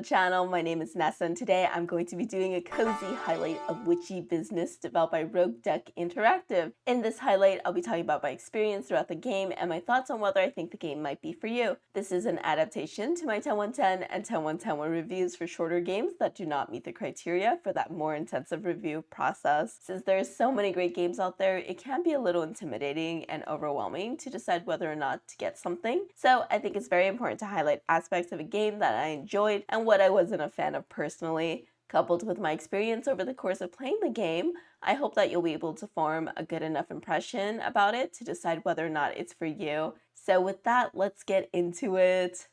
the channel. My name is Nessa and today I'm going to be doing a cozy highlight of Witchy Business developed by Rogue Duck Interactive. In this highlight, I'll be talking about my experience throughout the game and my thoughts on whether I think the game might be for you. This is an adaptation to my 10-1-10 and 10-1-10-1 reviews for shorter games that do not meet the criteria for that more intensive review process. Since there's so many great games out there, it can be a little intimidating and overwhelming to decide whether or not to get something. So I think it's very important to highlight aspects of a game that I enjoyed and what I wasn't a fan of personally. Coupled with my experience over the course of playing the game, I hope that you'll be able to form a good enough impression about it to decide whether or not it's for you. So with that, let's get into it.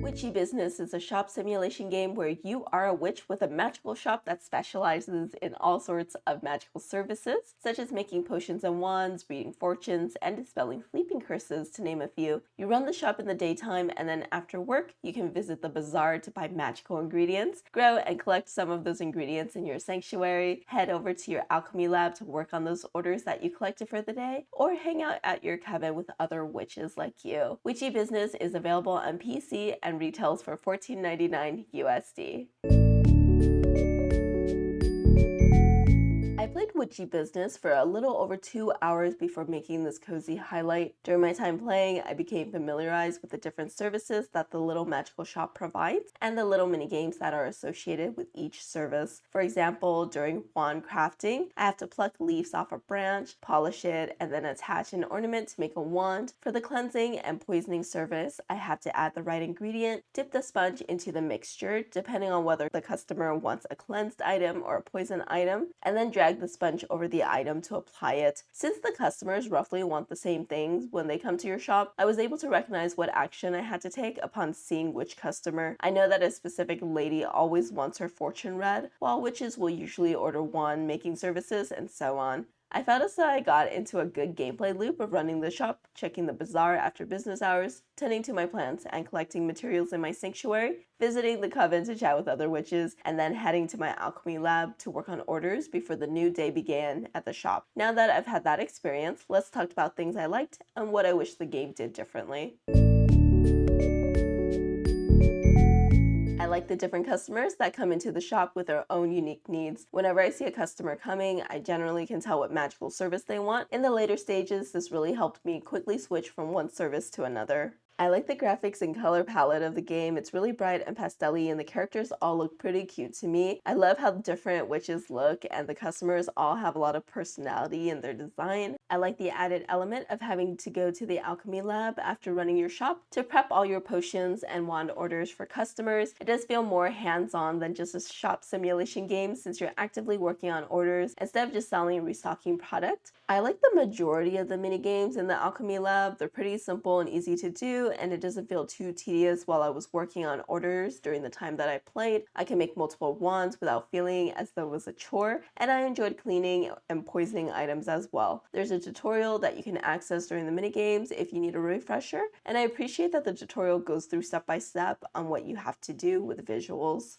Witchy Business is a shop simulation game where you are a witch with a magical shop that specializes in all sorts of magical services, such as making potions and wands, reading fortunes, and dispelling sleeping curses, to name a few. You run the shop in the daytime, and then after work, you can visit the bazaar to buy magical ingredients, grow and collect some of those ingredients in your sanctuary, head over to your alchemy lab to work on those orders that you collected for the day, or hang out at your coven with other witches like you. Witchy Business is available on PC and retails for $14.99 USD. I played Witchy Business for a little over 2 hours before making this cozy highlight. During my time playing, I became familiarized with the different services that the little magical shop provides and the little mini games that are associated with each service. For example, during wand crafting, I have to pluck leaves off a branch, polish it, and then attach an ornament to make a wand. For the cleansing and poisoning service, I have to add the right ingredient, dip the sponge into the mixture, depending on whether the customer wants a cleansed item or a poison item, and then drag the sponge over the item to apply it. Since the customers roughly want the same things when they come to your shop, I was able to recognize what action I had to take upon seeing which customer. I know that a specific lady always wants her fortune read, while witches will usually order wand making services and so on. I felt as though I got into a good gameplay loop of running the shop, checking the bazaar after business hours, tending to my plants and collecting materials in my sanctuary, visiting the coven to chat with other witches, and then heading to my alchemy lab to work on orders before the new day began at the shop. Now that I've had that experience, let's talk about things I liked and what I wish the game did differently. I like the different customers that come into the shop with their own unique needs. Whenever I see a customer coming, I generally can tell what magical service they want. In the later stages, this really helped me quickly switch from one service to another. I like the graphics and color palette of the game. It's really bright and pastel-y and the characters all look pretty cute to me. I love how different witches look and the customers all have a lot of personality in their design. I like the added element of having to go to the alchemy lab after running your shop to prep all your potions and wand orders for customers. It does feel more hands-on than just a shop simulation game since you're actively working on orders instead of just selling and restocking product. I like the majority of the mini games in the alchemy lab. They're pretty simple and easy to do, and it doesn't feel too tedious while I was working on orders during the time that I played. I can make multiple wands without feeling as though it was a chore, and I enjoyed cleaning and poisoning items as well. There's a tutorial that you can access during the minigames if you need a refresher, and I appreciate that the tutorial goes through step by step on what you have to do with visuals.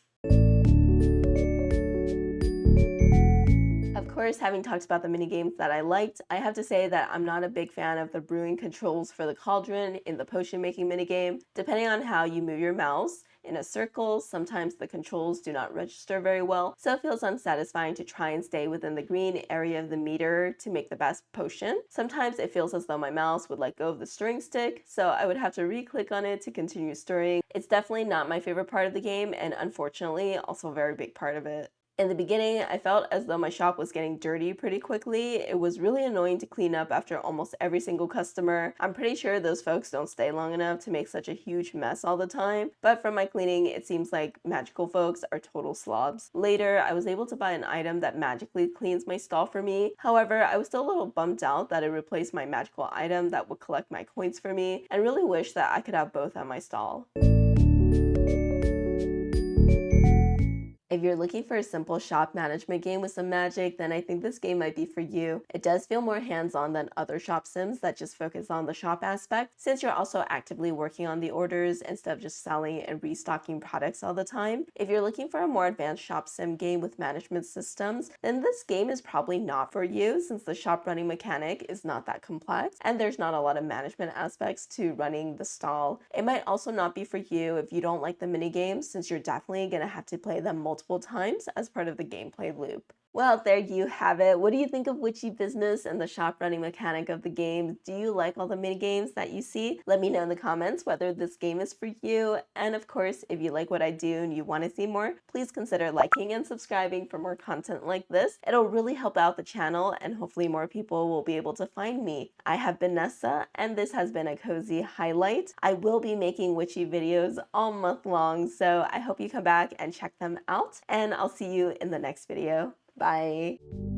Of course, having talked about the minigames that I liked, I have to say that I'm not a big fan of the brewing controls for the cauldron in the potion making minigame. Depending on how you move your mouse in a circle, sometimes the controls do not register very well, so it feels unsatisfying to try and stay within the green area of the meter to make the best potion. Sometimes it feels as though my mouse would let go of the stirring stick, so I would have to re-click on it to continue stirring. It's definitely not my favorite part of the game, and unfortunately, also a very big part of it. In the beginning, I felt as though my shop was getting dirty pretty quickly. It was really annoying to clean up after almost every single customer. I'm pretty sure those folks don't stay long enough to make such a huge mess all the time, but from my cleaning, it seems like magical folks are total slobs. Later, I was able to buy an item that magically cleans my stall for me. However, I was still a little bummed out that it replaced my magical item that would collect my coins for me, and really wish that I could have both at my stall. If you're looking for a simple shop management game with some magic, then I think this game might be for you. It does feel more hands-on than other shop sims that just focus on the shop aspect, since you're also actively working on the orders instead of just selling and restocking products all the time. If you're looking for a more advanced shop sim game with management systems, then this game is probably not for you, since the shop running mechanic is not that complex and there's not a lot of management aspects to running the stall. It might also not be for you if you don't like the mini games, since you're definitely going to have to play them multiple times as part of the gameplay loop. Well, there you have it. What do you think of Witchy Business and the shop running mechanic of the game? Do you like all the mini games that you see? Let me know in the comments whether this game is for you. And of course, if you like what I do and you want to see more, please consider liking and subscribing for more content like this. It'll really help out the channel and hopefully more people will be able to find me. I have been Nessa and this has been a cozy highlight. I will be making witchy videos all month long, so I hope you come back and check them out, and I'll see you in the next video. Bye.